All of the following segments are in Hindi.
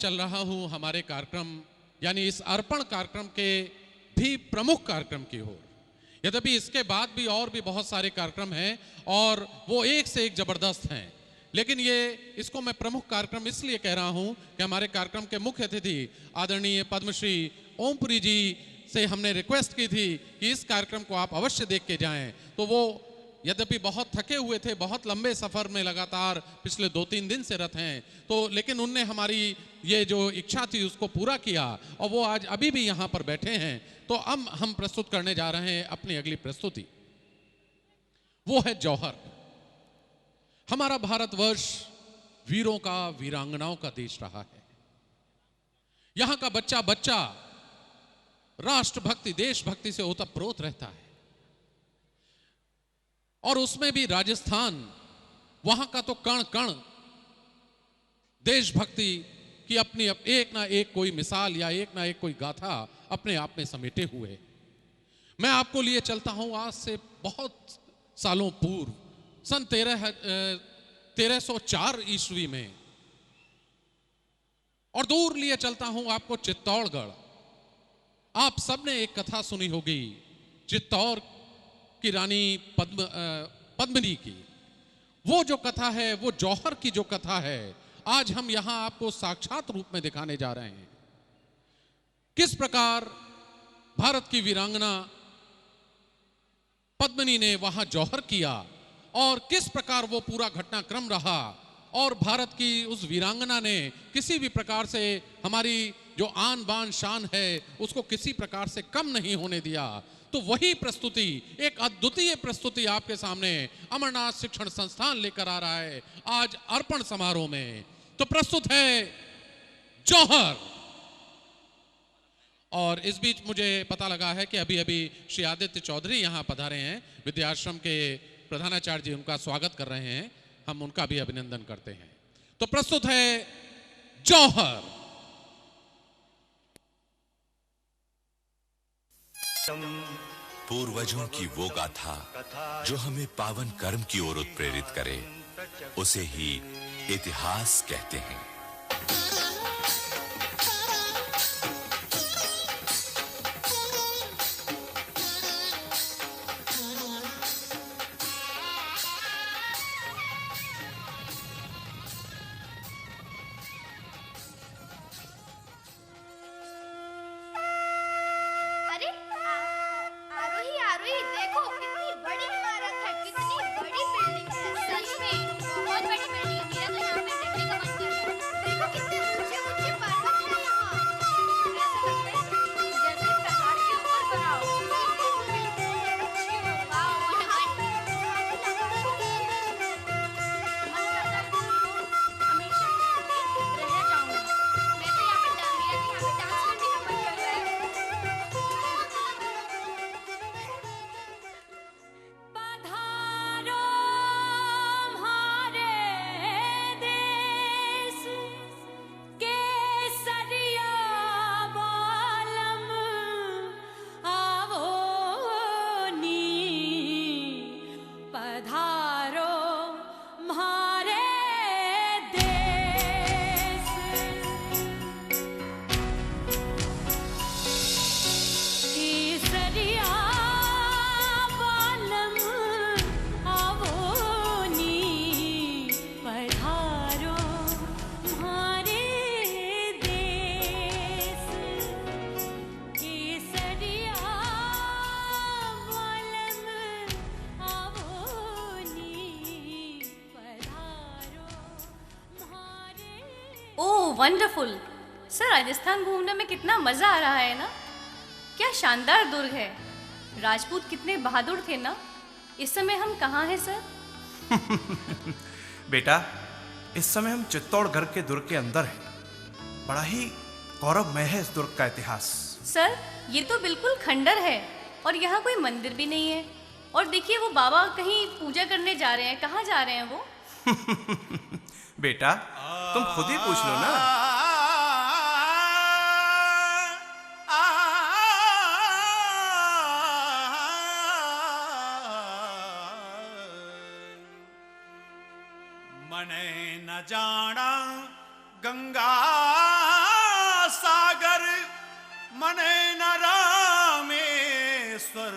चल रहा हूं हमारे कार्यक्रम यानी इस अर्पण कार्यक्रम के भी प्रमुख कार्यक्रम की ओर। यद्यपि इसके बाद भी और भी बहुत सारे कार्यक्रम हैं और वो एक से एक जबरदस्त हैं, लेकिन इसको मैं प्रमुख कार्यक्रम इसलिए कह रहा हूं कि हमारे कार्यक्रम के मुख्य अतिथि आदरणीय पद्मश्री ओमपुरी जी से हमने रिक्वेस्ट की थी कि इस कार्यक्रम को आप अवश्य देख के जाएं। तो वो यद्यपि बहुत थके हुए थे, बहुत लंबे सफर में लगातार पिछले 2-3 दिन से रत हैं, तो लेकिन उनने हमारी ये जो इच्छा थी उसको पूरा किया और वो आज अभी भी यहाँ पर बैठे हैं। तो अब हम प्रस्तुत करने जा रहे हैं अपनी अगली प्रस्तुति, वो है जौहर। हमारा भारतवर्ष वीरों का, वीरांगनाओं का देश रहा है। यहां का बच्चा बच्चा राष्ट्रभक्ति, देशभक्ति से ओतप्रोत रहता है और उसमें भी राजस्थान, वहां का तो कण कण देशभक्ति की अपनी एक ना एक कोई मिसाल या एक ना एक कोई गाथा अपने आप में समेटे हुए। मैं आपको लिए चलता हूं आज से बहुत सालों पूर्व, सन 1304 ईस्वी में, और दूर लिए चलता हूं आपको चित्तौड़गढ़। आप सबने एक कथा सुनी होगी चित्तौड़ की रानी पद्मिनी की। वो जो कथा है, वो जौहर की जो कथा है, आज हम यहां आपको साक्षात रूप में दिखाने जा रहे हैं। किस प्रकार भारत की वीरांगना पद्मिनी ने वहां जौहर किया और किस प्रकार वो पूरा घटनाक्रम रहा और भारत की उस वीरांगना ने किसी भी प्रकार से हमारी जो आन बान शान है उसको किसी प्रकार से कम नहीं होने दिया। तो वही प्रस्तुति, एक अद्वितीय प्रस्तुति आपके सामने अमरनाथ शिक्षण संस्थान लेकर आ रहा है आज अर्पण समारोह में। तो प्रस्तुत है जौहर। और इस बीच मुझे पता लगा है कि अभी अभी श्री आदित्य चौधरी यहां पधारे हैं, विद्याश्रम के प्रधानाचार्य जी उनका स्वागत कर रहे हैं, हम उनका भी अभिनंदन करते हैं। तो प्रस्तुत है जौहर। पूर्वजों की वो गाथा जो हमें पावन कर्म की ओर उत्प्रेरित करे, उसे ही इतिहास कहते हैं। वंडरफुल सर, राजस्थान घूमने में कितना मजा आ रहा है ना। क्या शानदार दुर्ग है, राजपूत कितने बहादुर थे ना। इस समय हम कहाँ हैं सर? बेटा, इस समय हम चित्तौड़गढ़ के दुर्ग के अंदर हैं। बड़ा ही गौरवमय है इस दुर्ग का इतिहास। सर, ये तो बिल्कुल खंडर है और यहाँ कोई मंदिर भी नहीं है। और देखिए वो बाबा कहीं पूजा करने जा रहे हैं, कहाँ जा रहे हैं वो? बेटा, तुम खुद ही पूछ लो ना। मने न जाना गंगा मने न रामेश्वर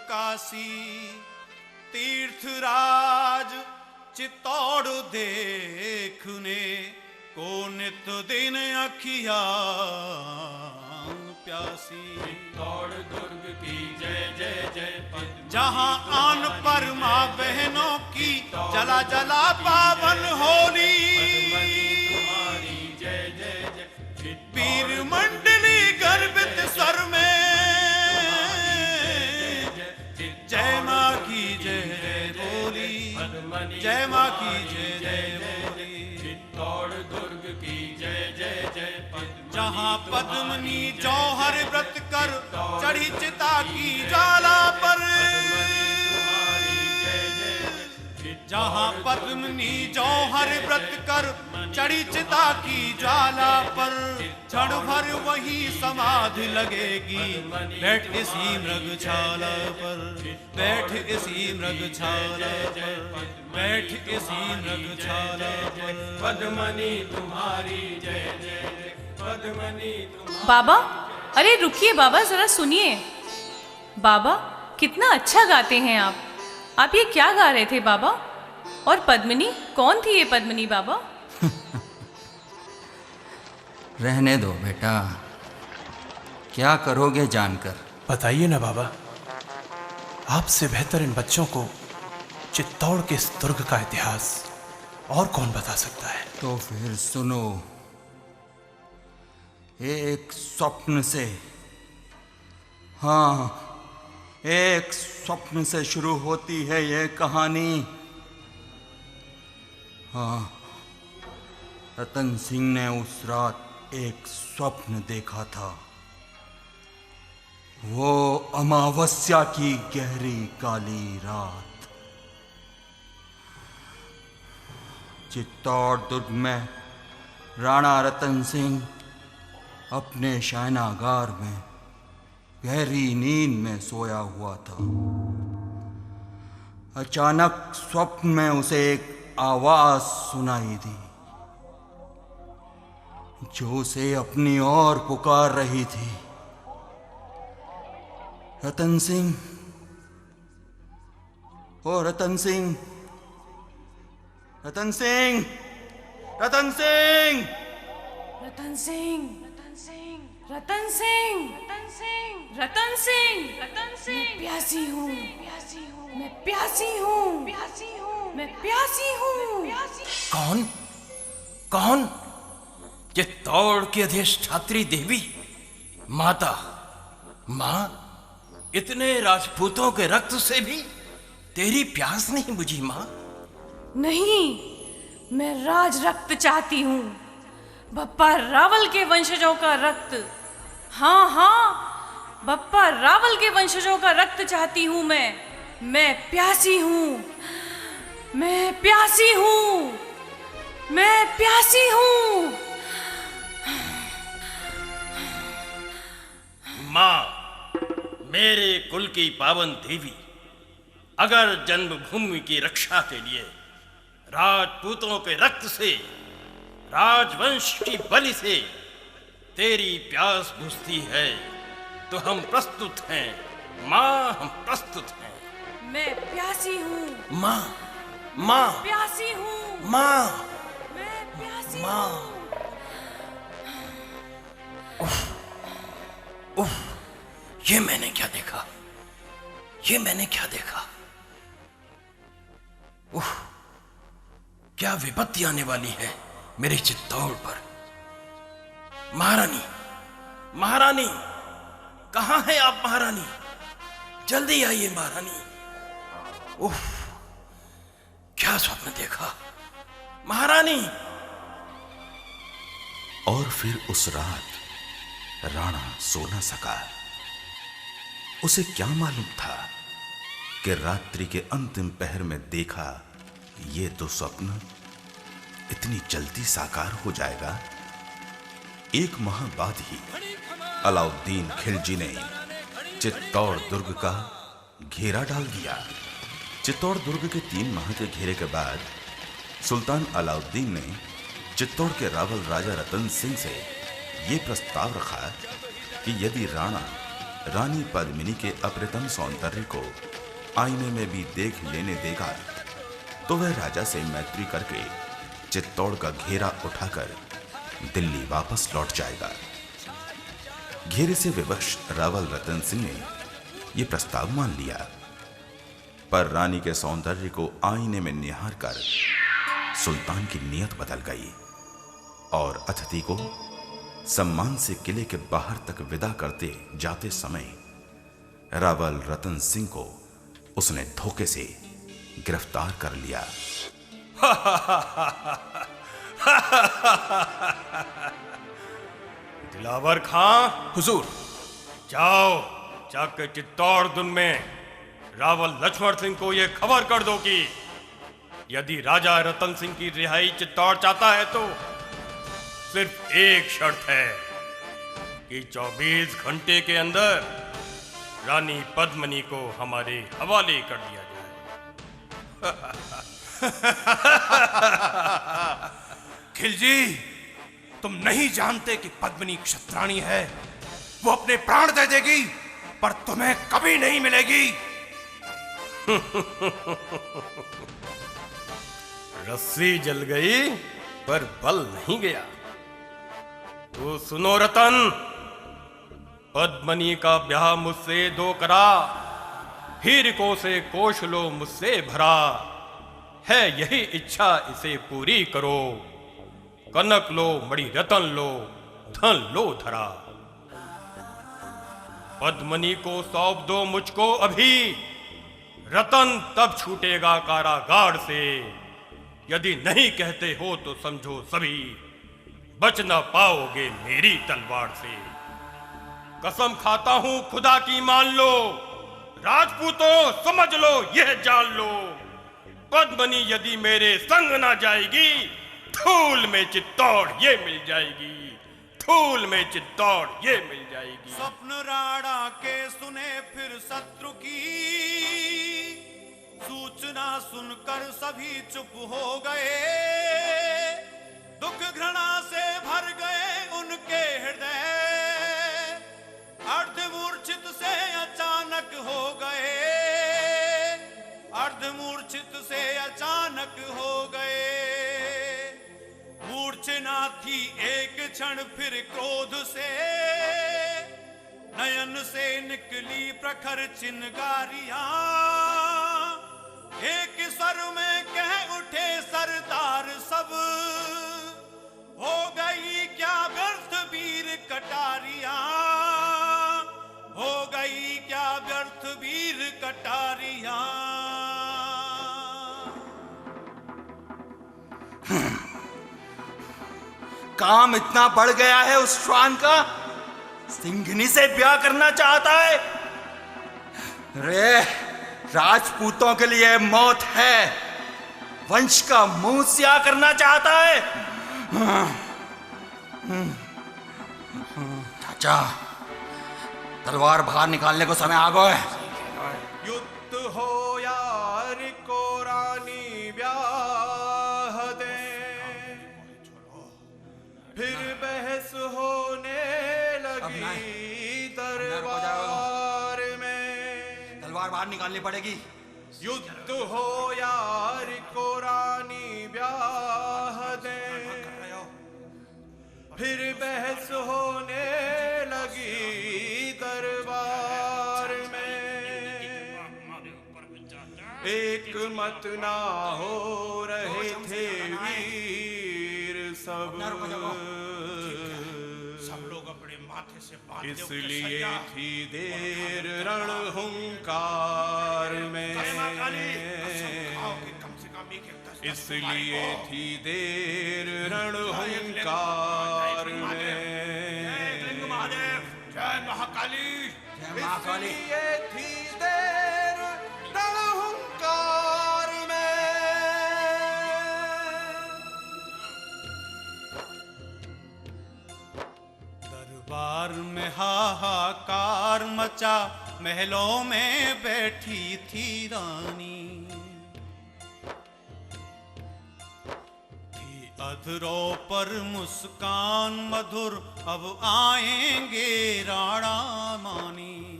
काशी तीर्थराज चित्तौड़ देखने को नित दिन अखिया प्यासी। चित्तौड़ दुर्ग की जय जय जय पद्मनी। जहाँ आन पर माँ बहनों की जला जला पावन होली। तुम्हारी जय जय जय। वीर मंडली गर्वित स्वर में जय माँ की जय बोली। जय माँ की जय जय बोली। चित्तौड़ दुर्ग की जय जय जय पद्मनी। जहाँ पद्मनी जौहर व्रत कर चढ़ी चिता की ज्वाला पर। जहाँ पद्मनी जौहर व्रत कर चढ़ी चिता की ज्वाला पर। क्षण भर वही समाधि लगेगी बैठ इसी मृगशाला पर। बैठ इसी मृगशाला पर। बैठ इसी मृगशाला पर। पद्मनी तुम्हारी जय जय जय। पद्मनी तुम्हारी। बाबा, अरे रुकिए बाबा, जरा सुनिए। बाबा, कितना अच्छा गाते हैं आप। आप ये क्या गा रहे थे बाबा? और पद्मिनी, कौन थी ये पद्मिनी बाबा? रहने दो बेटा, क्या करोगे जानकर। बताइए ना बाबा, आपसे बेहतर इन बच्चों को चित्तौड़ के इस दुर्ग का इतिहास और कौन बता सकता है? तो फिर सुनो। एक स्वप्न से, हाँ, एक स्वप्न से शुरू होती है ये कहानी। हाँ, रतन सिंह ने उस रात एक स्वप्न देखा था। वो अमावस्या की गहरी काली रात। चित्तौड़ दुर्ग में राणा रतन सिंह अपने शयनागार में गहरी नींद में सोया हुआ था। अचानक स्वप्न में उसे एक आवाज सुनाई दी जो उसे अपनी ओर पुकार रही थी। रतन सिंह, ओ रतन सिंह, रतन सिंह, रतन सिंह, रतन सिंह, रतन सिंह, रतन सिंह, रतन सिंह, रतन सिंह, रतन सिंह। मैं प्यासी हूँ, प्यासी हूँ, मैं प्यासी हूँ, प्यासी हूँ, मैं प्यासी हूँ। कौन कौन? चित्तौड़ की अधिष्ठात्री देवी, माता, मां, इतने राजपूतों के रक्त से भी तेरी प्यास नहीं बुझी मां? नहीं, मैं राज रक्त चाहती हूँ, बप्पा रावल के वंशजों का रक्त। हाँ हाँ, बप्पा रावल के वंशजों का रक्त चाहती हूँ मैं प्यासी हूँ, मैं प्यासी हूँ, मैं प्यासी हूँ। मां, मेरे कुल की पावन देवी, अगर जन्मभूमि की रक्षा के लिए राजपूतों के रक्त से, राजवंश की बलि से तेरी प्यास बुझती है तो हम प्रस्तुत हैं मां, हम प्रस्तुत हैं। मैं प्यासी हूँ, मां, मां, प्यासी हूँ, मां, मैं प्यासी मां। हूँ। उफ, ये मैंने क्या देखा, ये मैंने क्या देखा। उफ, क्या विपत्ति आने वाली है मेरे चित्तौड़ पर। महारानी, महारानी, कहां है आप महारानी? जल्दी आइए महारानी। उफ, क्या स्वप्न देखा महारानी। और फिर उस रात राणा सो न सका। उसे क्या मालूम था कि रात्रि के अंतिम पहर में देखा ये तो स्वप्न इतनी जल्दी साकार हो जाएगा। एक माह बाद ही अलाउद्दीन खिलजी ने चित्तौड़ दुर्ग का घेरा डाल दिया। चित्तौड़ दुर्ग के 3 माह के घेरे के बाद सुल्तान अलाउद्दीन ने चित्तौड़ के रावल राजा रतन सिंह से ये प्रस्ताव रखा कि यदि राणा रानी पद्मिनी के अप्रतिम सौंदर्य को आईने में भी देख लेने देगा तो वह राजा से मैत्री करके चित्तौड़ का घेरा उठाकर दिल्ली वापस लौट जाएगा। घेरे से विवश रावल रतन सिंह ने यह प्रस्ताव मान लिया, पर रानी के सौंदर्य को आईने में निहार कर सुल्तान की नीयत बदल गई और अतिथि को सम्मान से किले के बाहर तक विदा करते जाते समय रावल रतन सिंह को उसने धोखे से गिरफ्तार कर लिया। दिलावर खां, हुजूर, जाओ जाकर चित्तौड़ दुन में रावल लक्ष्मण सिंह को यह खबर कर दो कि यदि राजा रतन सिंह की रिहाई चित्तौड़ चाहता है तो सिर्फ एक शर्त है कि 24 घंटे के अंदर रानी पद्मिनी को हमारे हवाले कर दिया जाए। खिलजी, तुम नहीं जानते कि पद्मिनी क्षत्राणी है। वो अपने प्राण दे देगी पर तुम्हें कभी नहीं मिलेगी। रस्सी जल गई पर बल नहीं गया। तो सुनो रतन, पद्मिनी का ब्याह मुझसे दो करा, हीरकों से कोश लो मुझसे भरा, है यही इच्छा इसे पूरी करो, कनक लो मणि रतन लो धन लो धरा। पद्मिनी को सौंप दो मुझको अभी, रतन तब छूटेगा कारागार से। यदि नहीं कहते हो तो समझो सभी बच न पाओगे मेरी तलवार से। कसम खाता हूं खुदा की मान लो, राजपूतों समझ लो यह जान लो, पद्मिनी यदि मेरे संग ना जाएगी धूल में चित्तौड़ ये मिल जाएगी, धूल में चित्तौड़ ये मिल जाएगी। स्वप्न राणा के सुने फिर शत्रु की, सूचना सुनकर सभी चुप हो गए, दुख घृणा से भर गए उनके हृदय, अर्धमूर्छित से अचानक हो गए, अर्धमूर्छित से अचानक हो गए। मूर्छना थी एक क्षण फिर क्रोध से, नयन से निकली प्रखर चिनगारियां, एक स्वर में कह उठे सरदार सब, हो गई क्या व्यर्थ वीर कटारियां, हो गई क्या व्यर्थ वीर कटारियां। काम इतना बढ़ गया है उस श्वान का, सिंघनी से ब्याह करना चाहता है। रे, राजपूतों के लिए मौत है, वंश का मुंह स्या करना चाहता है। चाचा, तलवार बाहर निकालने को समय आ गया है। युद्ध हो यार को रानी ब्याह दे, फिर बहस होने लगी दरबार में। तलवार बाहर निकालनी पड़ेगी। युद्ध हो यार को रानी ब्याह दे, फिर बहस होने लगी दरबार में। एक मत ना हो रहे थे वीर सब लोग अपने माथे से इसलिए थी देर रणहुंकार में, इसलिए थी देर रणहुंकार में। जय महाकाली, जय महाकाली। इसलिए थी देर रणहुंकार में। दरबार में हाहाकार मचा, महलों में बैठी थी रानी, पत्थरों पर मुस्कान मधुर अब आएंगे राणा मानी।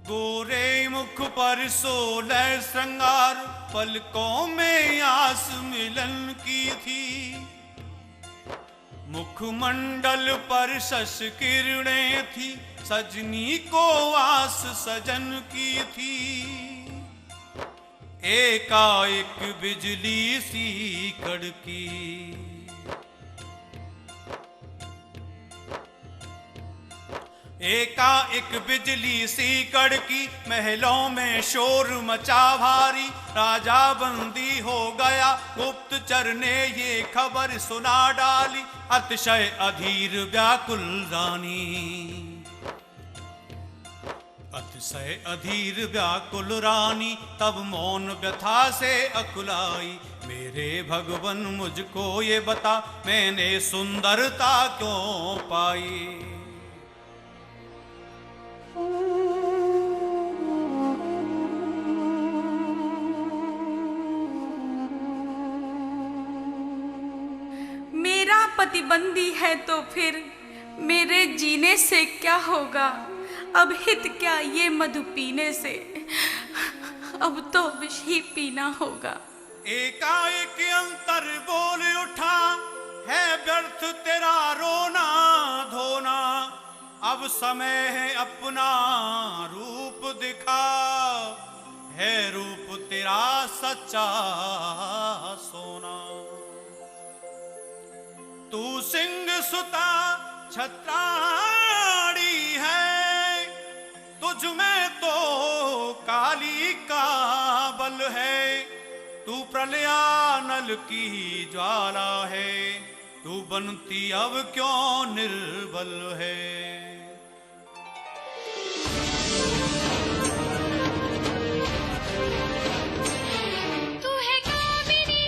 गोरे मुख पर 16 श्रृंगार, पलकों में आस मिलन की थी। मुखमंडल पर शश किरणें थी, सजनी को आस सजन की थी। एकाएक बिजली सी कड़की, एकाएक बिजली सी कड़की, महलों में शोर मचा भारी। राजा बंदी हो गया, गुप्तचर ने ये खबर सुना डाली। अतिशय अधीर व्याकुल रानी, अतिशय अधीर व्याकुल रानी, तब मौन व्यथा से अकुलाई। मेरे भगवन मुझको ये बता, मैंने सुंदरता क्यों पाई। मेरा पति बंदी है तो फिर मेरे जीने से क्या होगा। अब हित क्या ये मधु पीने से, अब तो विष ही पीना होगा। एकाएक अंतर बोल उठा, है व्यर्थ तेरा रोना धोना। अब समय है अपना रूप दिखा, है रूप तेरा सच्चा सोना। तू सिंह सुता छत्राड़ी है, तुझ में तो काली का बल है। तू प्रलयानल की ज्वाला है, तू बनती अब क्यों निर्बल है। तू है कामिनी,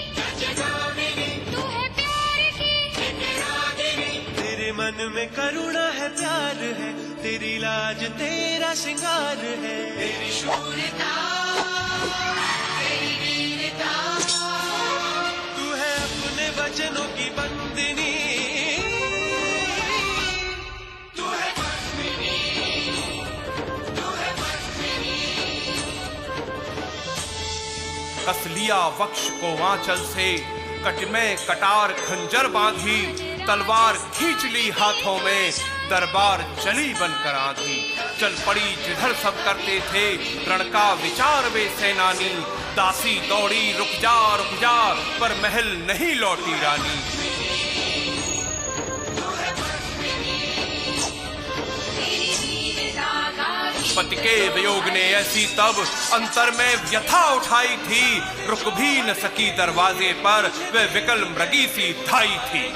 तू है प्यार की रागिनी। तेरे मन में करुणा है, प्यार है, तेरी लाज तेरा श्रृंगार है। तेरी शूरता, तेरी वीरता, तू है अपने वचनों की बंदिनी। तू है पद्मिनी, तू है पद्मिनी। कस लिया वक्ष को आंचल से, कट में कटार खंजर बांधी। तलवार खींच ली हाथों में, दरबार चली बनकर आंधी। चल पड़ी जिधर सब करते थे, रण का विचार वे सेनानी। दासी दौड़ी रुक जा, पर महल नहीं लौटी रानी। पति के वियोग ने ऐसी तब अंतर में व्यथा उठाई थी। रुक भी न सकी दरवाजे पर, वे विकल मृगी सी धाई थी।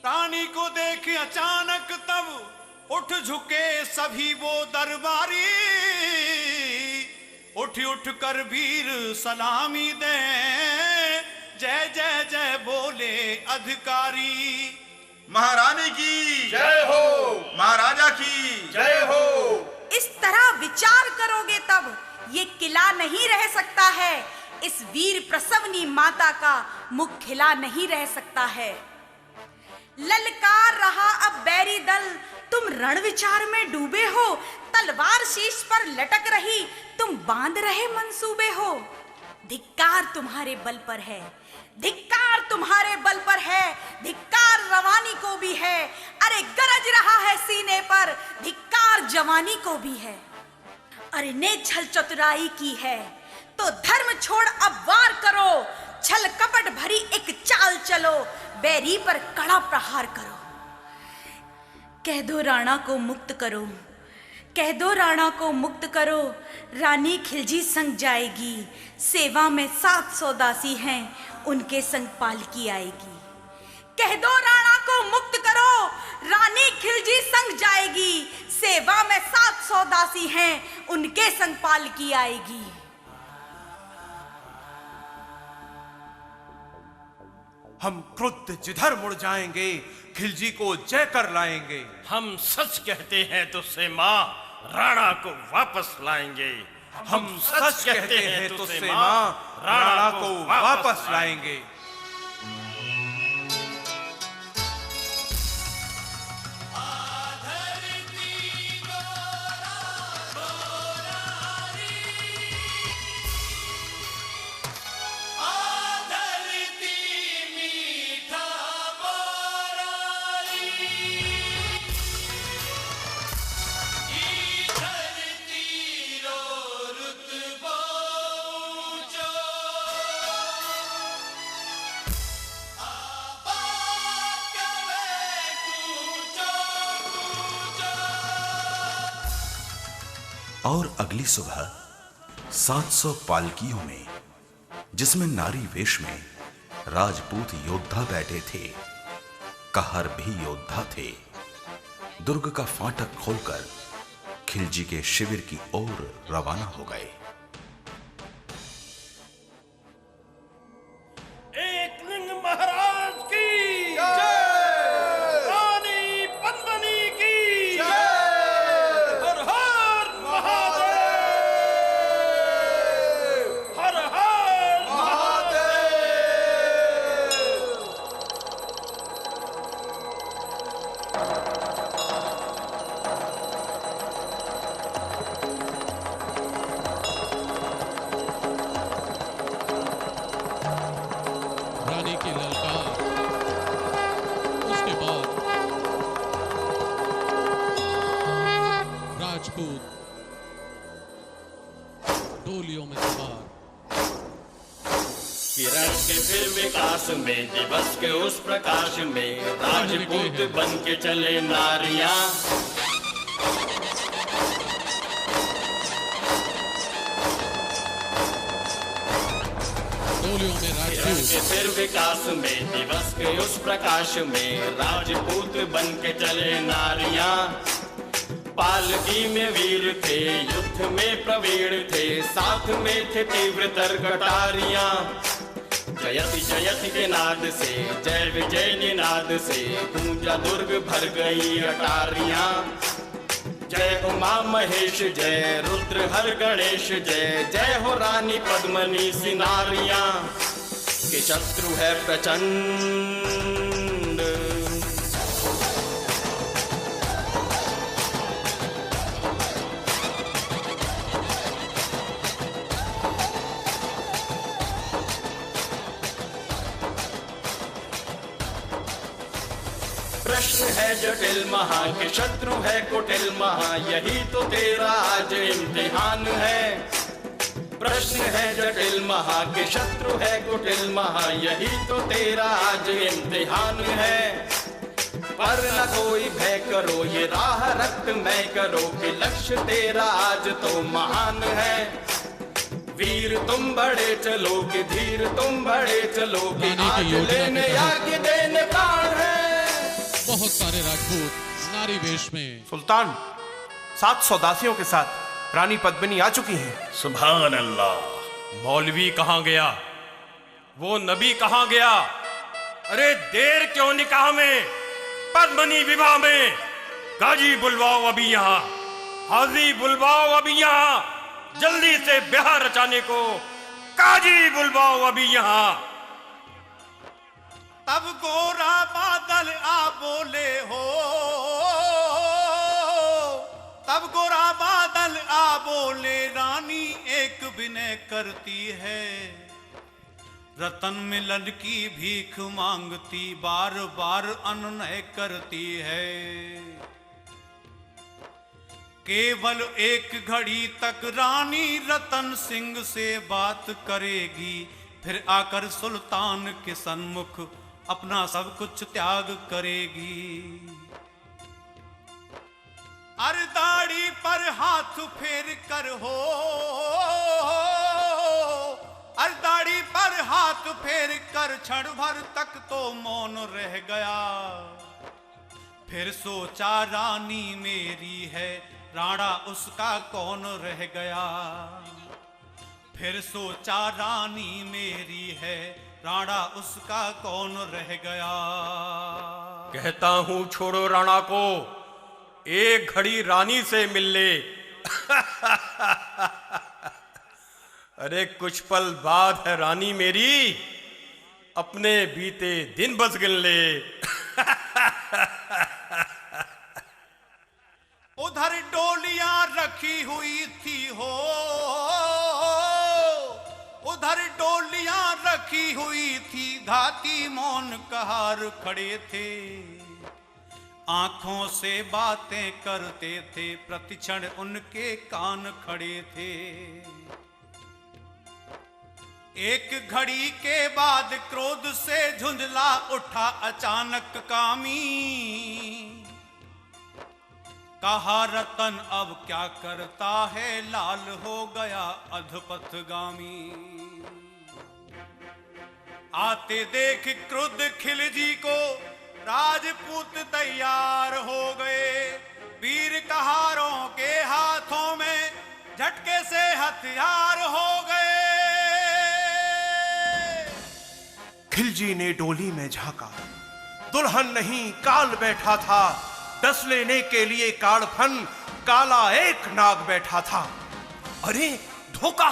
रानी को देख अचानक तब उठ झुके सभी वो दरबारी। उठ उठ कर वीर सलामी दे, जय जय जय बोले अधिकारी। महारानी की जय हो, महाराजा की जय हो। इस तरह विचार करोगे तब ये किला नहीं रह सकता है। इस वीर प्रसवनी माता का मुख खिला नहीं रह सकता है। ललकार रहा अब बैरी दल, तुम रण विचार में डूबे हो। तलवार शीश पर लटक रही, तुम बांध रहे मंसूबे हो। धिक्कार तुम्हारे बल पर है, धिक्कार तुम्हारे बल पर है। धिक्कार रवानी को भी है, अरे गरज रहा है सीने पर। धिक्कार जवानी को भी है, अरे ने छल चतुराई की है तो धर्म छोड़ अब वार करो। छल कपट भरी एक चाल चलो, बैरी पर कड़ा प्रहार करो। कह दो राणा को मुक्त करो, कह दो राणा को मुक्त करो। रानी खिलजी संग जाएगी, सेवा में 700 दासी हैं, उनके संग पालकी आएगी। कह दो राणा को मुक्त करो, रानी खिलजी संग जाएगी, सेवा में 700 दासी हैं, उनके संग पालकी आएगी। हम क्रुद्ध जिधर मुड़ जाएंगे खिलजी को जय कर लाएंगे। हम सच कहते हैं तुझसे माँ, राणा को वापस लाएंगे। हम सच कहते हैं तुझसे माँ, राणा को वापस लाएंगे। और अगली सुबह 700 पालकियों में, जिसमें नारी वेश में राजपूत योद्धा बैठे थे, कहर भी योद्धा थे, दुर्ग का फाटक खोलकर खिलजी के शिविर की ओर रवाना हो गए। एकलिंग महाराज की जय, रानी पद्मिनी की जय, हर हर महादेव, हर हर महादेव। रानी की ललकार, उसके बाद राजपूत डोलियों में सवार, किरण के फिर विकास में, दिवस के उस प्रकाश में, राजपूत बन के चले नारियां। डोलियों में किरण राजपूत, के फिर विकास में, दिवस के उस प्रकाश में, राजपूत बन के चले नारियां। पालकी में वीर थे, युद्ध में प्रवीण थे, साथ में थे तीव्र तर कटारियां। जयति जयति के नाद से, जय विजय निनाद से, गूंजा दुर्ग भर गई अटारियां। जय उमा महेश जय, रुद्र हर गणेश जय, जय हो रानी पद्मिनी सी नारियां। के शत्रु है प्रचंड, प्रश्न है जटिल महा के शत्रु है कुटिल महा, यही तो तेरा आज इम्तिहान है। प्रश्न है जटिल महा के शत्रु है कुटिल महा, यही तो तेरा आज इम्तिहान है। पर न कोई भय करो, ये राह रक्तमय करो, कि लक्ष्य तेरा आज तो महान है। वीर तुम बड़े चलो कि धीर तुम बड़े चलो, कि आज लेने आगे देने प्राण है। बहुत सारे राजपूत नारी वेश में। सुल्तान, 700 दासियों के साथ रानी पद्मिनी आ चुकी हैं। सुभान अल्लाह। मौलवी कहाँ गया? वो नबी कहाँ गया? अरे देर क्यों निकाह में, पद्मिनी विवाह में? गाजी बुलवाओ अभी यहाँ, हाजी बुलवाओ अभी यहाँ, जल्दी से ब्याह रचाने को काजी बुलवाओ अभी यहाँ। तब गोरा बादल आ बोले हो, तब गोरा बादल आ बोले, रानी एक विनय करती है। रतन मिलन की भीख मांगती, बार बार अननय करती है। केवल एक घड़ी तक रानी रतन सिंह से बात करेगी, फिर आकर सुल्तान के सन्मुख अपना सब कुछ त्याग करेगी। अरे दाढ़ी पर हाथ फेर कर हो, अरे दाढ़ी पर हाथ फेर कर क्षण भर तक तो मौन रह गया। फिर सोचा रानी मेरी है, राणा उसका कौन रह गया। फिर सोचा रानी मेरी है, राणा उसका कौन रह गया। कहता हूं छोड़ो राणा को, एक घड़ी रानी से मिल ले। अरे कुछ पल बाद है रानी मेरी, अपने बीते दिन बस गिन ले। उधर डोलियां रखी हुई थी हो, उधर डोलियां रखी हुई थी, घाती मौन कहार खड़े थे, आंखों से बातें करते थे, प्रतिक्षण उनके कान खड़े थे। एक घड़ी के बाद क्रोध से झुंझला उठा अचानक कामी, कहा रतन अब क्या करता है, लाल हो गया अधपथगामी। आते देख क्रुद्ध खिलजी को राजपूत तैयार हो गए, वीर कहारों के हाथों में झटके से हथियार हो गए। खिलजी ने डोली में झांका, दुल्हन नहीं काल बैठा था, दस लेने के लिए काड़फन काला एक नाग बैठा था। अरे धोखा,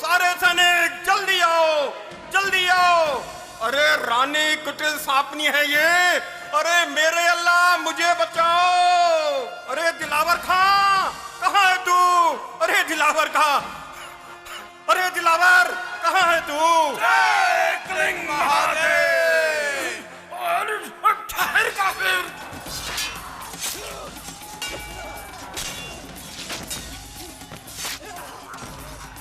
सारे सैनिक जल्दी आओ, जल्दी आओ। अरे रानी कुटिल सांपनी है ये, अरे मेरे अल्लाह मुझे बचाओ। अरे दिलावर खां कहाँ है तू, अरे दिलावर खां, अरे दिलावर कहाँ है तू। जय कलिंग महादेव। अरे ठहर काफिर।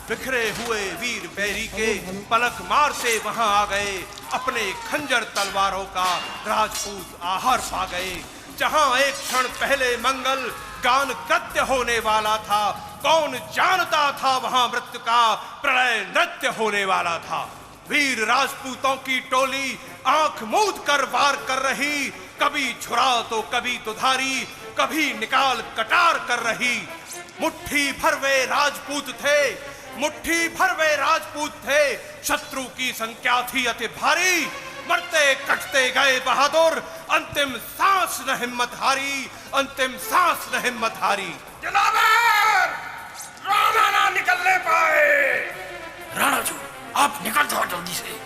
बिखरे हुए वीर बैरी के पलक मार से वहां आ गए, अपने खंजर तलवारों का राजपूत आहार पा गए। जहां एक क्षण पहले मंगल गान कृत्य होने वाला था, कौन जानता था वहां मृत्यु का प्रलय नृत्य होने वाला था। वीर राजपूतों की टोली आंख मूंद कर वार कर रही, कभी छुरा तो कभी दुधारी, कभी निकाल कटार कर रही। मुट्ठी भर वे राजपूत थे, मुट्ठी भर वे राजपूत थे, शत्रु की संख्या थी अति भारी। मरते कटते गए बहादुर, अंतिम सांस न हिम्मत हारी, अंतिम सांस न हिम्मत हारी। दिलावर, राणा ना निकलने पाए। राणा जी आप निकल जाओ जल्दी से।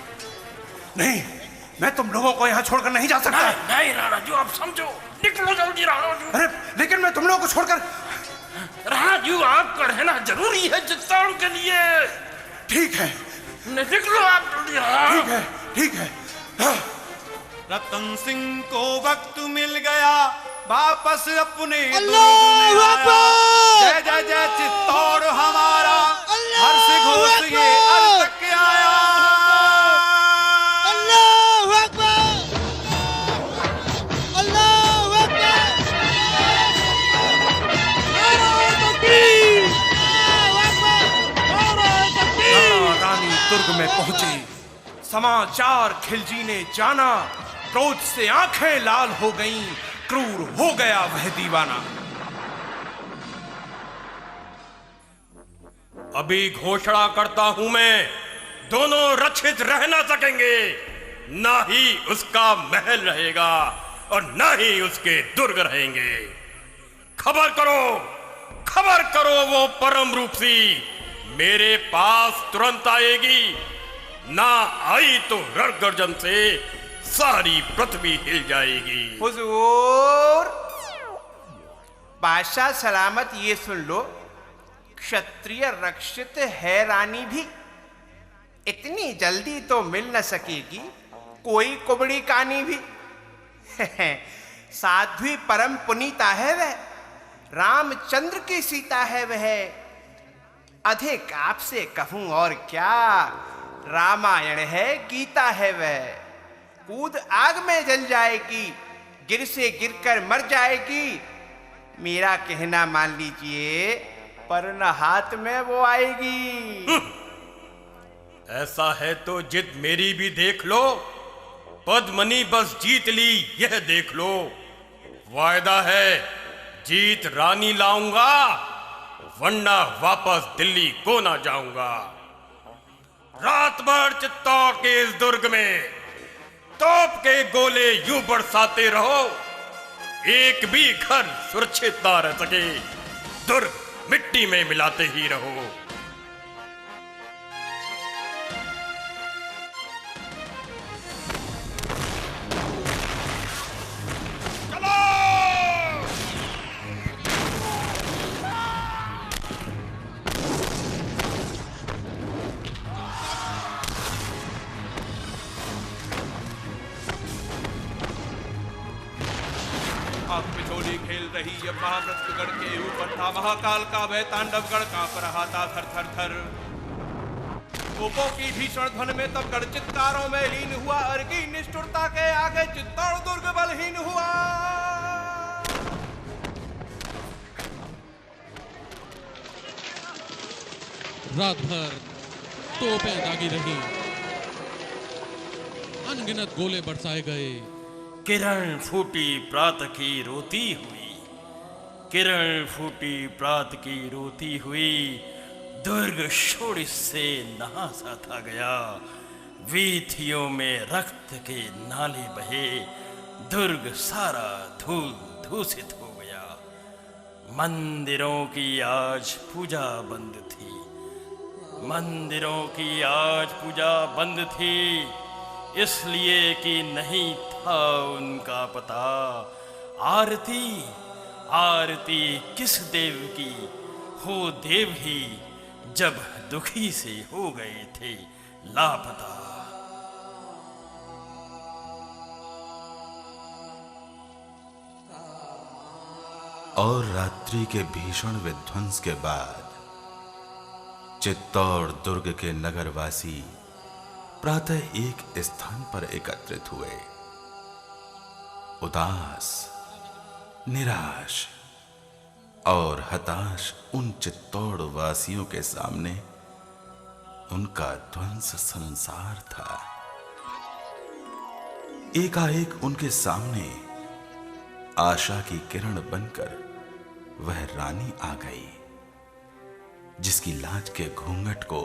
नहीं, मैं तुम लोगों को यहाँ छोड़कर नहीं जा सकता। नहीं राणा जी आप समझो, निकलो जल्दी राणा जी। अरे लेकिन मैं तुम लोगों को छोड़कर। राणा जी आपका रहना जरूरी है चित्तौड़ के लिए। ठीक है, निकलो आप जल्दी। ठीक है, ठीक है। रतन सिंह को वक्त मिल गया वापस अपने दुर्ग में आया। जय जय जय चित्तौड़ हमारा, हर्ष घोष ये अर्थ तक आया। अल्लाहू अकबर, अल्लाहू अकबर। नारे तकबीर, नारे तकबीर। रानी दुर्ग में पहुंची, समाचार खिलजी ने जाना, क्रोध से आंखें लाल हो गईं, क्रूर हो गया वह दीवाना। अभी घोषणा करता हूं मैं, दोनों रक्षित रह ना सकेंगे, ना ही उसका महल रहेगा और ना ही उसके दुर्ग रहेंगे। खबर करो वो परम रूपसी मेरे पास तुरंत आएगी, ना आई तो रणगर्जन से सारी पृथ्वी हिल जाएगी। हुजूर, बादशाह सलामत ये सुन लो, क्षत्रिय रक्षित है रानी भी, इतनी जल्दी तो मिल न सकेगी कोई कुबड़ी कानी भी। साध्वी परम पुनीता है वह, रामचंद्र की सीता है वह। अधिक आपसे कहूं और क्या, रामायण है गीता है वह। कूद आग में जल जाएगी, गिर से गिरकर मर जाएगी। मेरा कहना मान लीजिए, पर न हाथ में वो आएगी। ऐसा है तो जिद मेरी भी देख लो, पद्मनी बस जीत ली यह देख लो। वायदा है जीत रानी लाऊंगा, वरना वापस दिल्ली को ना जाऊंगा। रात भर चित्तौड़ के इस दुर्ग में तोप के गोले यूं बरसाते रहो, एक भी घर सुरक्षित ना रह सके। दुर्ग मिट्टी में मिलाते ही रहो। आग में होली खेल रही ये महावृक्षगढ़ के ऊपर था महाकाल का वह तांडवगढ़ कांप रहा था थर थर थर। तोपों की भीषण ध्वनि में तब गढ़ चित्कारों में लीन हुआ, अर्की निष्ठुरता के आगे चित्तौड़ दुर्ग बलहीन हुआ। रात भर तोपें दागी रही, अनगिनत गोले बरसाए गए। किरण फूटी प्रात की रोती हुई, किरण फूटी प्रात की रोती हुई। दुर्ग शोड़िस से नहासा था गया, वीथियों में रक्त के नाले बहे। दुर्ग सारा धूल धूसित हो गया। मंदिरों की आज पूजा बंद थी, मंदिरों की आज पूजा बंद थी, इसलिए कि नहीं था उनका पता। आरती आरती किस देव की, हो देव ही जब दुखी से हो गए थे लापता। और रात्रि के भीषण विध्वंस के बाद चित्तौड़ दुर्ग के नगरवासी प्रातः एक स्थान पर एकत्रित हुए। उदास, निराश और हताश उन चित्तौड़ वासियों के सामने उनका ध्वंस संसार था। एकाएक उनके सामने आशा की किरण बनकर वह रानी आ गई, जिसकी लाज के घूंघट को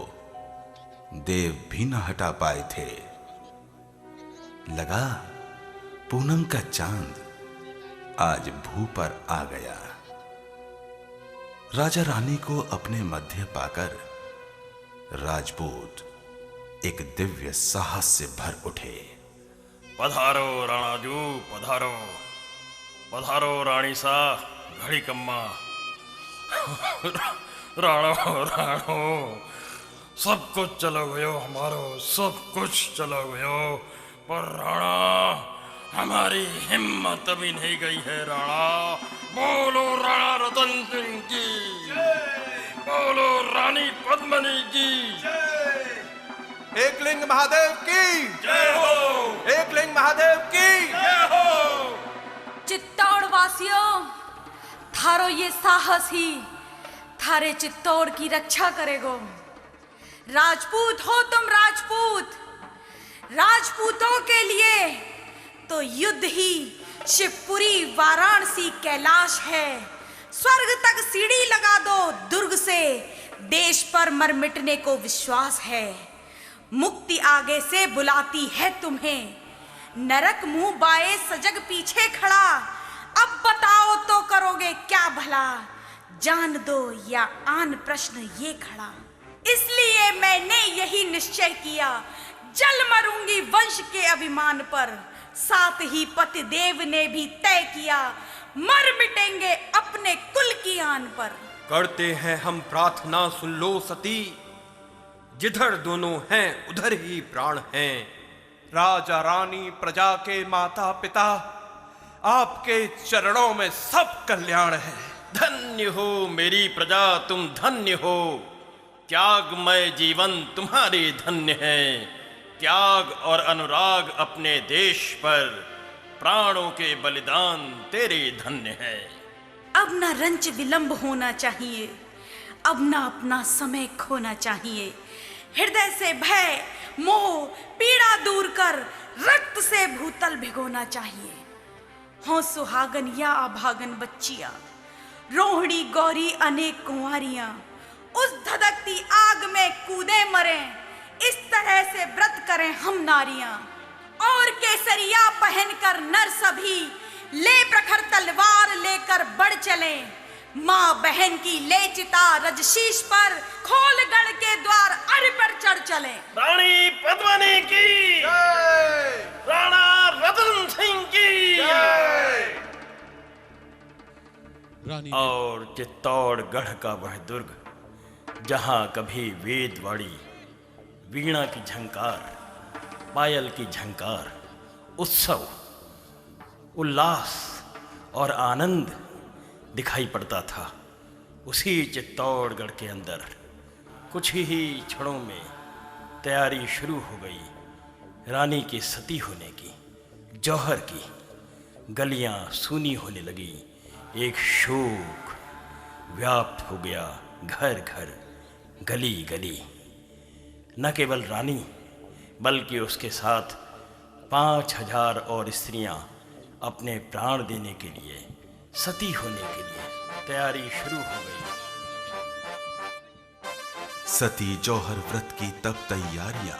देव भी न हटा पाए थे। लगा पूनम का चांद आज भू पर आ गया। राजा रानी को अपने मध्य पाकर राजपूत एक दिव्य साहस से भर उठे। पधारो राणाजू, पधारो पधारो रानी सा, घड़ी कम्मा। राणो राणो सब कुछ चलो गयो हमारो, सब कुछ चलो गयो, पर राणा हमारी हिम्मत अभी नहीं गई है। राणा बोलो, राणा रतन सिंह की, बोलो रानी पद्मनी की। एकलिंग महादेव की जय हो, एकलिंग महादेव की जय हो। चित्तौड़ वासियों, थारो ये साहस ही थारे चित्तौड़ की रक्षा करेगो। राजपूत हो तुम, राजपूत। राजपूतों के लिए तो युद्ध ही शिवपुरी, वाराणसी, कैलाश है। स्वर्ग तक सीढ़ी लगा दो दुर्ग से, देश पर मर मिटने को विश्वास है। मुक्ति आगे से बुलाती है तुम्हें, नरक मुंह बाए सजग पीछे खड़ा। अब बताओ तो करोगे क्या भला, जान दो या आन प्रश्न ये खड़ा। इसलिए मैंने यही निश्चय किया, जल मरूंगी वंश के अभिमान पर। साथ ही पतिदेव ने भी तय किया, मर मिटेंगे अपने कुल की आन पर। करते हैं हम प्रार्थना, सुन लो सती, जिधर दोनों हैं उधर ही प्राण हैं। राजा रानी, प्रजा के माता पिता, आपके चरणों में सब कल्याण है। धन्य हो मेरी प्रजा, तुम धन्य हो। त्यागमय जीवन तुम्हारे धन्य है। त्याग और अनुराग अपने देश पर, प्राणों के बलिदान तेरे धन्य है। अब ना रंच विलंब होना चाहिए, अब ना अपना समय खोना चाहिए। हृदय से भय, मोह, पीड़ा दूर कर रक्त से भूतल भिगोना चाहिए। हो सुहागन या अभागन बच्चियां, रोहिणी गौरी अनेक कुंवारियां, उस धधकती आग में कूदे मरे। इस तरह से व्रत करें हम नारियां, और केसरिया पहनकर नर सभी ले प्रखर तलवार लेकर बढ़ चले। माँ बहन की ले चिता रजशीश पर, खोल गढ़ के द्वार अर पर चढ़ चले। रानी पद्मिनी की राणा रतन सिंह की रानी और चित्तौड़गढ़ का वह दुर्ग जहां कभी वेदवाड़ी, वीणा की झंकार, पायल की झंकार, उत्सव, उल्लास और आनंद दिखाई पड़ता था, उसी चित्तौड़गढ़ के अंदर कुछ ही क्षणों में तैयारी शुरू हो गई रानी के सती होने की। जौहर की गलियां सूनी होने लगी, एक शोक व्याप्त हो गया घर घर, गली गली। न केवल रानी बल्कि उसके साथ 5000 और स्त्रियां अपने प्राण देने के लिए, सती होने के लिए तैयारी शुरू हो गई। सती जौहर व्रत की तब तैयारियां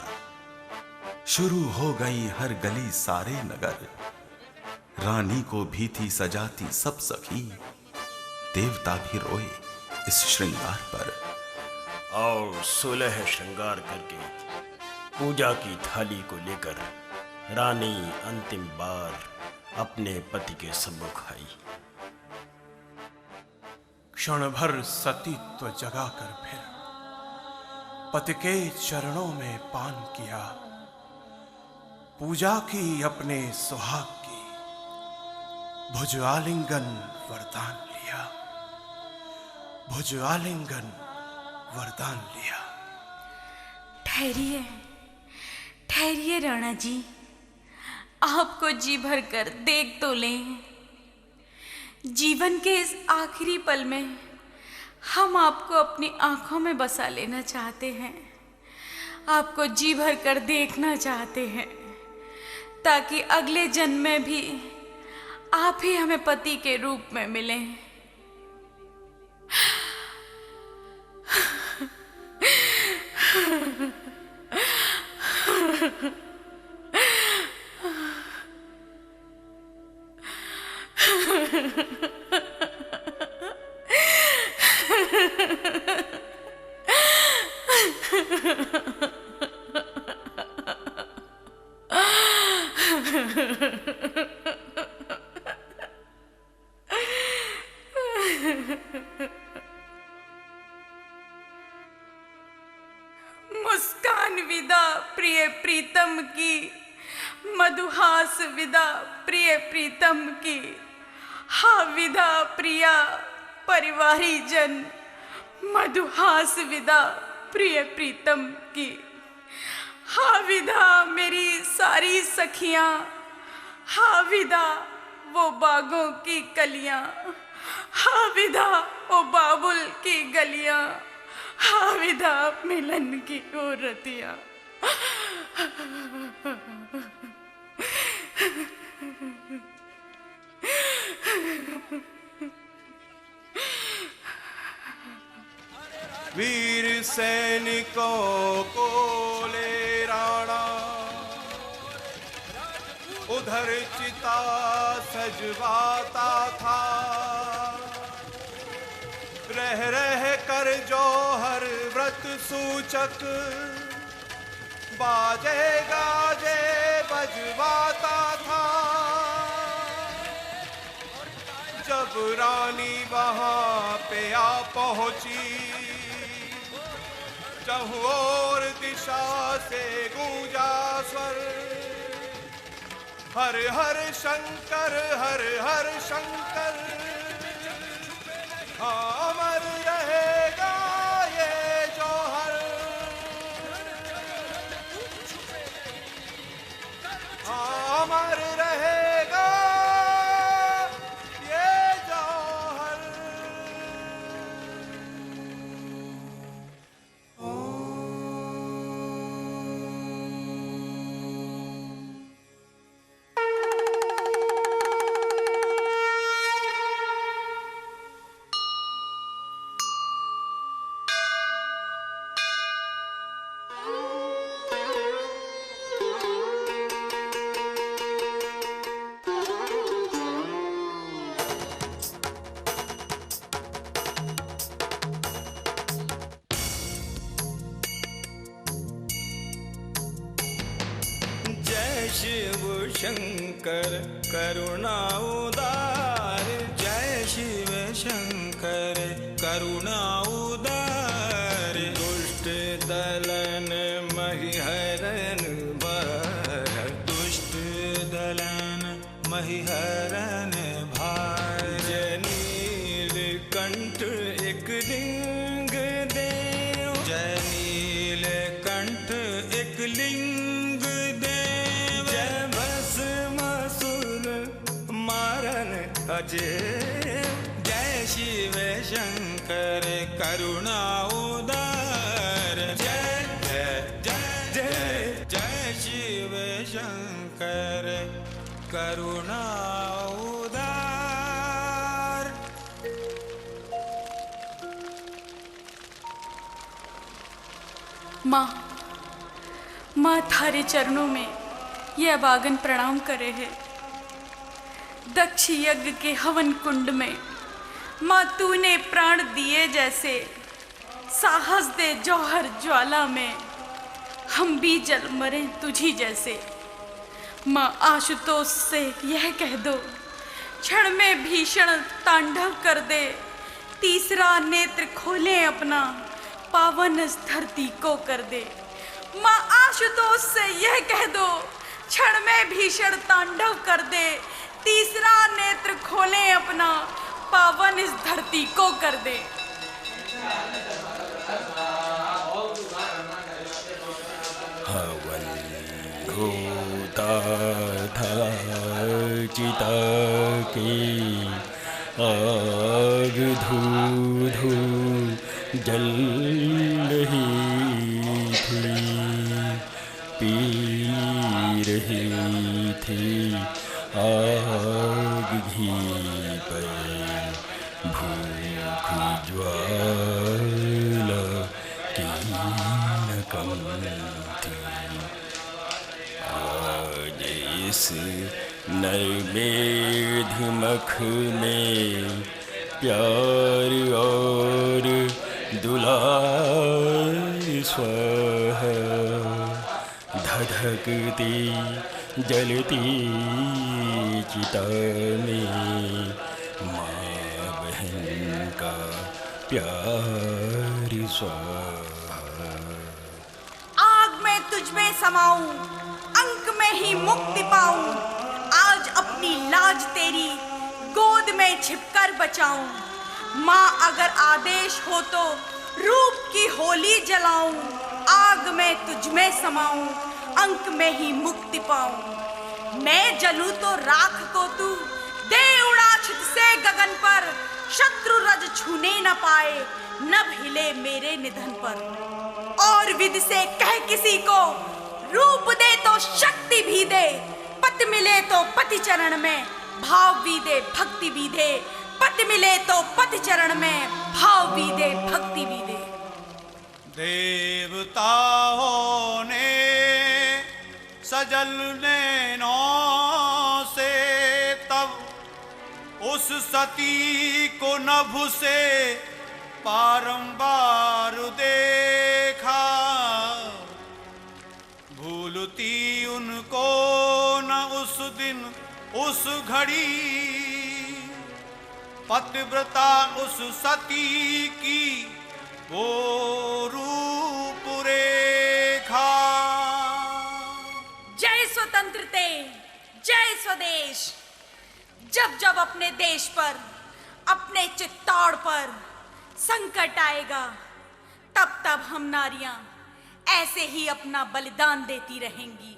शुरू हो गई, हर गली सारे नगर। रानी को भी थी सजाती सब सखी, देवता भी रोए इस श्रृंगार पर। और 16 श्रृंगार करके पूजा की थाली को लेकर रानी अंतिम बार अपने पति के सम्मुख आई। क्षण भर सतीत्व जगाकर फिर पति के चरणों में पान किया, पूजा की अपने सुहाग की, भुज आलिंगन वरदान लिया, भुज आलिंगन वरदान लिया। ठहरिए ठहरिए राणा जी, आपको जी भर कर देख तो लें। जीवन के इस आखिरी पल में हम आपको अपनी आंखों में बसा लेना चाहते हैं, आपको जी भर कर देखना चाहते हैं, ताकि अगले जन्म में भी आप ही हमें पति के रूप में मिलें। मुस्कान विदा प्रिय प्रीतम की, मधुहास विदा प्रिय प्रीतम की, हा विदा प्रिया परिवारी जन, मधुहास विदा प्रिय प्रीतम की। हा विदा मेरी सारी सखियां, हा विदा वो बागों की कलियां, हा विदा वो बाबुल की गलियां, हा विदा मिलन की औरतियां। वीर सैनिकों को ले राणा, उधर चिता सजवाता था। रह रह कर जौहर व्रत सूचक बाजे गाजे बजवाता था। जब रानी वहां पे आ पहुंची, चहुं ओर दिशा से गूंजा स्वर, हर हर शंकर हर हर शंकर, अमर रहेगा ये जौहर, अमर रहेगा ये जौहर। शंकर करुणा उदार, जय शिव शंकर करुणा उदार, दुष्ट दलन महिहरन भार, दुष्ट दलन महिहरन भार, जय नीलकंठ एक लिंग देव, जय नीलकंठ एक लिंग देव, जय भस्मासुर मारन अजय, जय शिव शंकर करुणा उदार, जय जय जय जय जय शिव शंकर करुणा उदार। माँ थारे चरणों में यह अभागन प्रणाम करे है। दक्ष यज्ञ के हवन कुंड में माँ तूने प्राण दिए जैसे, साहस दे जौहर ज्वाला में हम भी जल मरे तुझी जैसे। माँ आशुतोष से यह कह दो, क्षण में भीषण तांडव कर दे, तीसरा नेत्र खोले अपना, पावन इस धरती को कर दे। माँ आशुतोष से यह कह दो, क्षण में भीषण तांडव कर दे, तीसरा नेत्र खोले अपना, पावन इस धरती को कर दे। हवन घोता था चिता की, आग धू धू जल रही थी, पी रही थी आग घी पर, भूख ज्वाला की न कम थी। आज इस नैवेद्य मख में प्यार और दुलार स्वाहा, धधकती जलती चिता में माँ बहन का प्यार स्वाहा। आग में तुझ में समाऊं, अंक में ही मुक्ति पाऊं, आज अपनी लाज तेरी गोद में छिपकर बचाऊं। माँ अगर आदेश हो तो रूप की होली जलाऊं, आग में तुझ में समाऊं, अंक में ही मुक्ति पाऊं। मैं जलूं तो राख को तू दे उड़ा छित से गगन पर, शत्रु रज छूने न पाए, नभ हिले मेरे निधन पर। और विधि से कह किसी को, रूप दे तो शक्ति भी दे, पति मिले तो पति चरण में भाव भी दे भक्ति भी दे, पति मिले तो पति चरण में भाव भी दे भक्ति भी दे। देवताओं ने सजल नैनों से तब उस सती को नभ से बारंबार देखा, भूलती उनको न उस दिन उस घड़ी, पतिव्रता उस सती की वो रूप रेखा। जय स्वतंत्रते, जय स्वदेश। जब जब अपने देश पर, अपने चित्तौड़ पर संकट आएगा, तब तब हम नारियां ऐसे ही अपना बलिदान देती रहेंगी।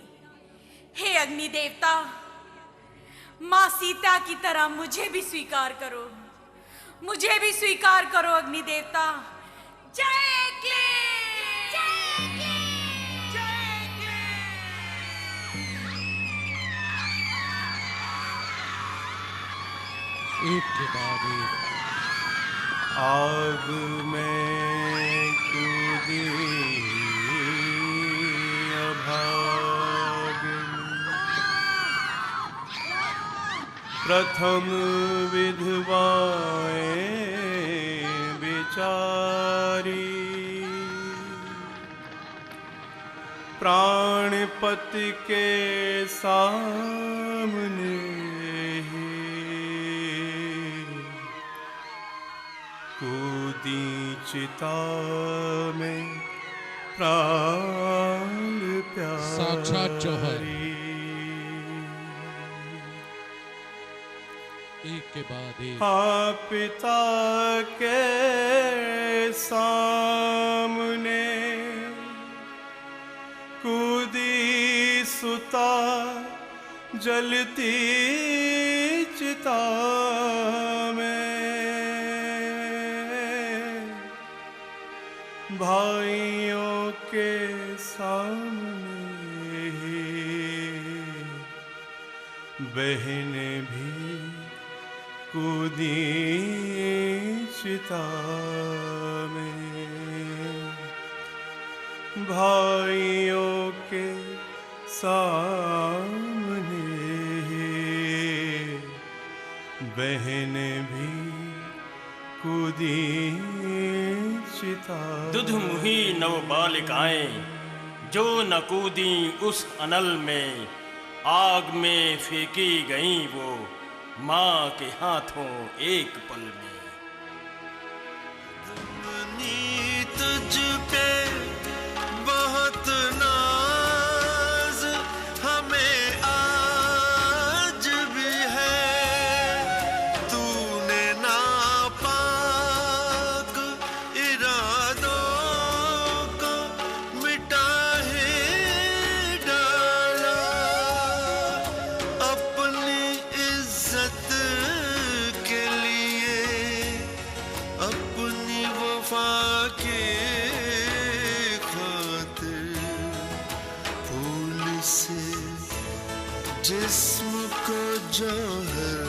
हे अग्नि देवता, माँ सीता की तरह मुझे भी स्वीकार करो, मुझे भी स्वीकार करो अग्नि देवता। जय क्ले, जय क्ले, जय क्ले। एक के बाद एक आग में कूदी अभागिन, प्रथम विधवाएं बिचारी, प्राणपति के साथ सामने ही कूदी चिता में प्राण प्यारी। साक्षात जौहर एक के बाद एक। हाँ पिता के सामने कूदी सुता जलती चिता में, भाइयों के सामने ही बहनें भी कूदी चिता में, भाइयों के सामने बहनें भी कूदी चिता। दुधमुही नव बालिकाएं जो न कूदी उस अनल में, आग में फेंकी गईं वो माँ के हाथों एक पल में। तुझ पे बहुत नाज हमें आज भी है, तूने नापाक इरादों को मिटा ही डाला, अपनी इज्जत के लिए अपनी वफा के खातिर फूल से जिस्म को जौहर।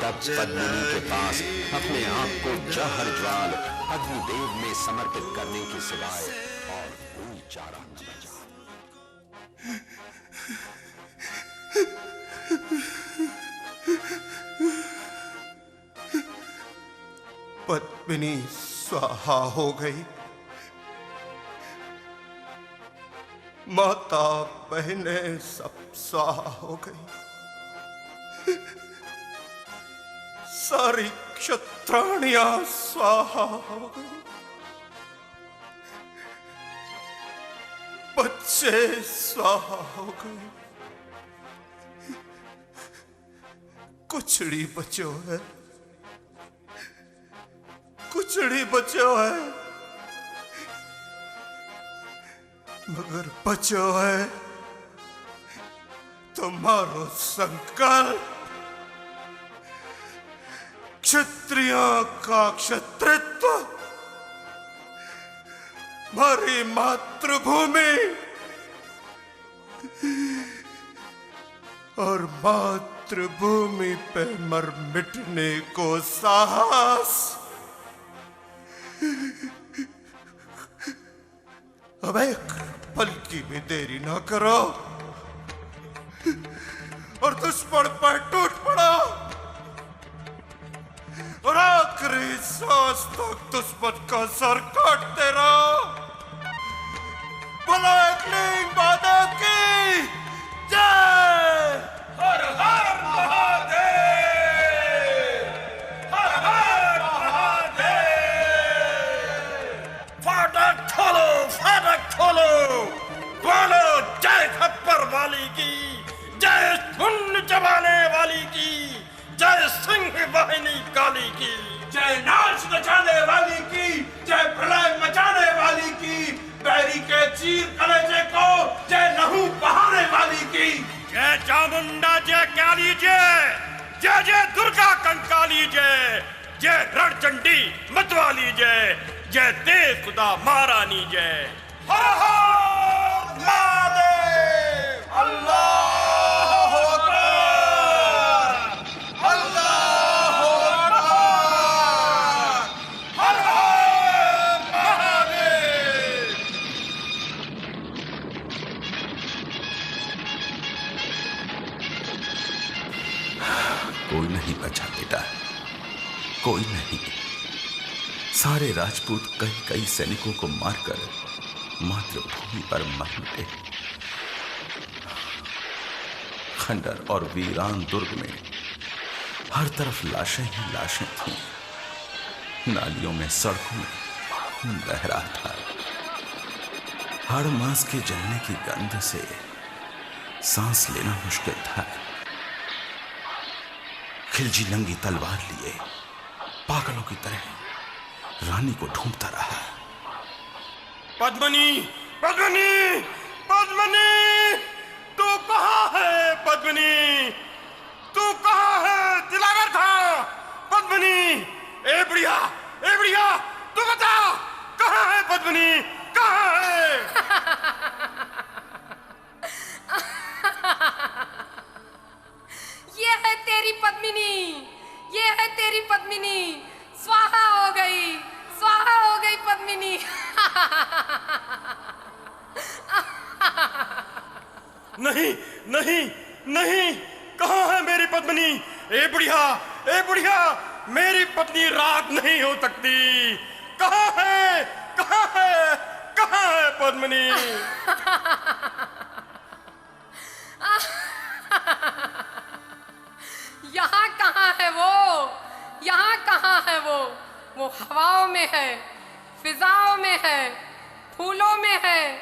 तब पद्मिनी के पास अपने आप को जौहर ज्वाल अग्निदेव में समर्पित करने के सिवाय और कोई चारा न बचा। पद्मिनी स्वाहा हो गई, माता बहनें सब स्वाहा हो गई, सारी क्षत्राणियां स्वाहा हो गई, बच्चे स्वाहा हो गए, कुचड़ी बचो है, कुचड़ी बचो है, मगर बचो है तुम्हारो संकल्प, क्षत्रियों का क्षत्रित्व, हमारी मातृभूमि और मातृभूमि पे मर मिटने को साहस। अब एक पल की भी देरी ना करो और दुश्मन पर टूट पड़ो और आखिरी सांस तक दुश्मन का सर काटते रहो। बोलो एकलिंग महादेव की जय। हर हर महादेव, हर हर महादेव। फाटक खोलो, फाटक खोलो, बोलो जय खप्पर वाली की, जय सुन जमाने वाली की, जय सिंह वाहिनी काली की, जय नाच नचाने वाली की, जय प्रलय मचाने वाली की, बैरी के चीर कलेजे को जय लहू बहाने वाली की, जय चामुंडा जय काली जय, जय जय दुर्गा कंकाली जय, जय रणचंडी मतवाली जय, जय देव खुदा महारानी जय। हर हर महादेव। अल्लाह अकबर, अल्लाह अकबर, हर हर महादेव। कोई नहीं बचा बेटा, कोई नहीं। सारे राजपूत कई कई सैनिकों को मारकर मातृभूमि पर मर मिटे। खंडर और वीरान दुर्ग में हर तरफ लाशें ही लाशें थीं। नालियों में, सड़कों में खून बह रहा था। हाड़ मांस के जलने की गंध से सांस लेना मुश्किल था। खिलजी नंगी तलवार लिए पागलों की तरह रानी को ढूंढता रहा। पद्मनी, पद्मनी, पद्मनी, तू कहाँ है? पद्मनी, तू कहाँ है? दिलावर खां, पद्मनी, ए बुढ़िया, तू बता, कहाँ है पद्मनी? कहाँ है? ये है तेरी पद्मिनी, ये है तेरी पद्मिनी, स्वाहा हो गई पद्मिनी। नहीं, नहीं, नहीं, कहाँ है मेरी पद्मनी? ए बुढ़िया, मेरी पत्नी राख नहीं हो सकती। कहाँ है? कहाँ है? कहाँ है पद्मनी? यहाँ कहाँ है वो? यहाँ कहाँ है वो? वो हवाओं में है, फिजाओं में है, फूलों में है,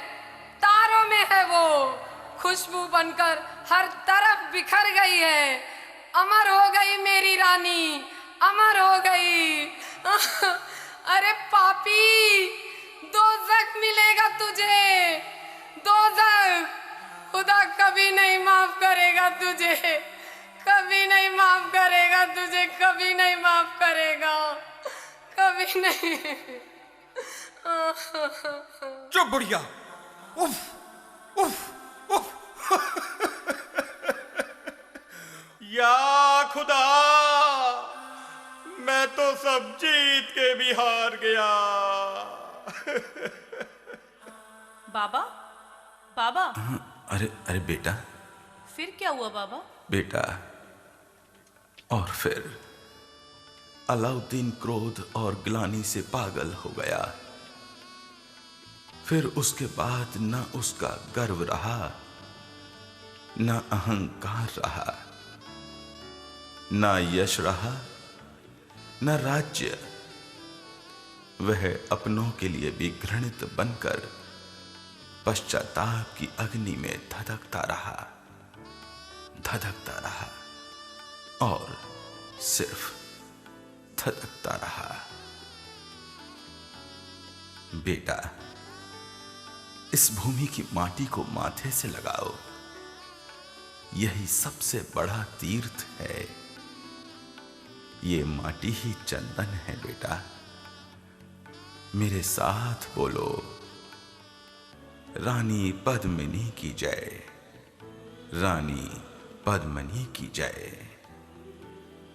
तारों में है वो। खुशबू बनकर हर तरफ बिखर गई है। अमर हो गई मेरी रानी, अमर हो गई। अरे पापी, दोज़ख मिलेगा तुझे, दोज़ख। खुदा कभी नहीं माफ करेगा तुझे, कभी नहीं माफ करेगा तुझे, कभी नहीं माफ करेगा, कभी नहीं। चुप बुढ़िया, उफ, उफ, उफ। या खुदा, मैं तो सब जीत के भी हार गया। बाबा, बाबा। अरे बेटा। फिर क्या हुआ बाबा? बेटा, और फिर अलाउद्दीन क्रोध और ग्लानि से पागल हो गया। फिर उसके बाद न उसका गर्व रहा, न अहंकार रहा, न यश रहा, न राज्य। वह अपनों के लिए भी घृणित बनकर पश्चाताप की अग्नि में धधकता रहा और सिर्फ धधकता रहा। बेटा, इस भूमि की माटी को माथे से लगाओ, यही सबसे बड़ा तीर्थ है। ये माटी ही चंदन है बेटा। मेरे साथ बोलो, रानी पद्मिनी की जय, रानी पद्मिनी की जय।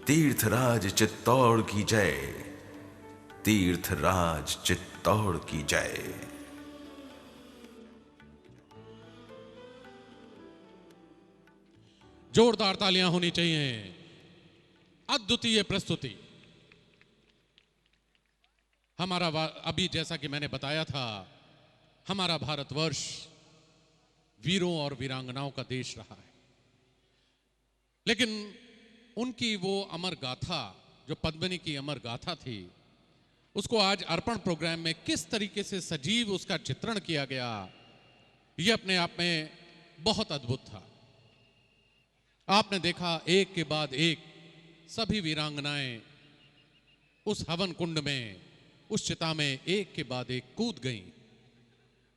तीर्थराज चित्तौड़ की जय, तीर्थराज चित्तौड़ की जय। जोरदार तालियां होनी चाहिए। अद्वितीय प्रस्तुति। हमारा अभी जैसा कि मैंने बताया था, हमारा भारतवर्ष वीरों और वीरांगनाओं का देश रहा है। लेकिन उनकी वो अमर गाथा, जो पद्मिनी की अमर गाथा थी, उसको आज अर्पण प्रोग्राम में किस तरीके से सजीव उसका चित्रण किया गया, ये अपने आप में बहुत अद्भुत था। आपने देखा एक के बाद एक सभी वीरांगनाएं उस हवन कुंड में, उस चिता में एक के बाद एक कूद गईं,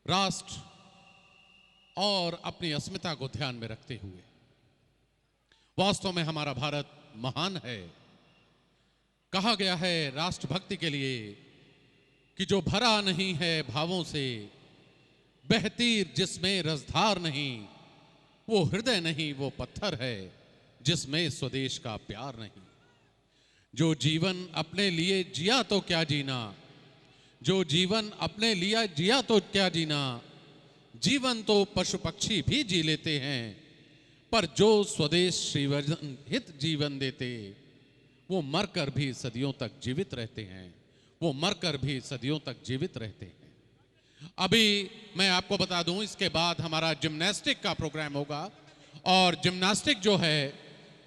राष्ट्र और अपनी अस्मिता को ध्यान में रखते हुए। वास्तव में हमारा भारत महान है। कहा गया है राष्ट्रभक्ति के लिए कि जो भरा नहीं है भावों से, बहतीर जिसमें रसधार नहीं, वो हृदय नहीं, वो पत्थर है जिसमें स्वदेश का प्यार नहीं। जो जीवन अपने लिए जिया तो क्या जीना, जो जीवन अपने लिए जिया तो क्या जीना। जीवन तो पशु पक्षी भी जी लेते हैं, पर जो स्वदेश श्रीवर्धन हित जीवन देते, वो मरकर भी सदियों तक जीवित रहते हैं, वो मरकर भी सदियों तक जीवित रहते हैं। अभी मैं आपको बता दूं, इसके बाद हमारा जिम्नास्टिक का प्रोग्राम होगा और जिम्नास्टिक जो है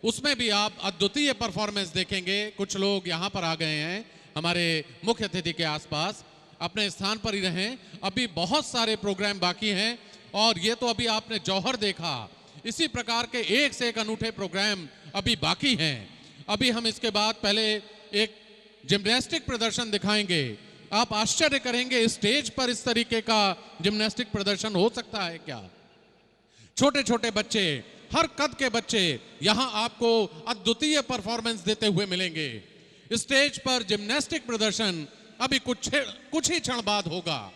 उसमें भी आप अद्वितीय परफॉर्मेंस देखेंगे। कुछ लोग यहाँ पर आ गए हैं हमारे मुख्य अतिथि के आसपास, अपने स्थान पर ही रहें, अभी बहुत सारे प्रोग्राम बाकी हैं। और ये तो अभी आपने जौहर देखा, इसी प्रकार के एक से एक अनूठे प्रोग्राम अभी बाकी हैं। अभी हम इसके बाद पहले एक जिम्नास्टिक प्रदर्शन दिखाएंगे। आप आश्चर्य करेंगे, स्टेज पर इस तरीके का जिम्नास्टिक प्रदर्शन हो सकता है क्या? छोटे छोटे बच्चे, हर कद के बच्चे यहां आपको अद्वितीय परफॉर्मेंस देते हुए मिलेंगे। स्टेज पर जिम्नास्टिक प्रदर्शन अभी कुछ ही क्षण बाद होगा।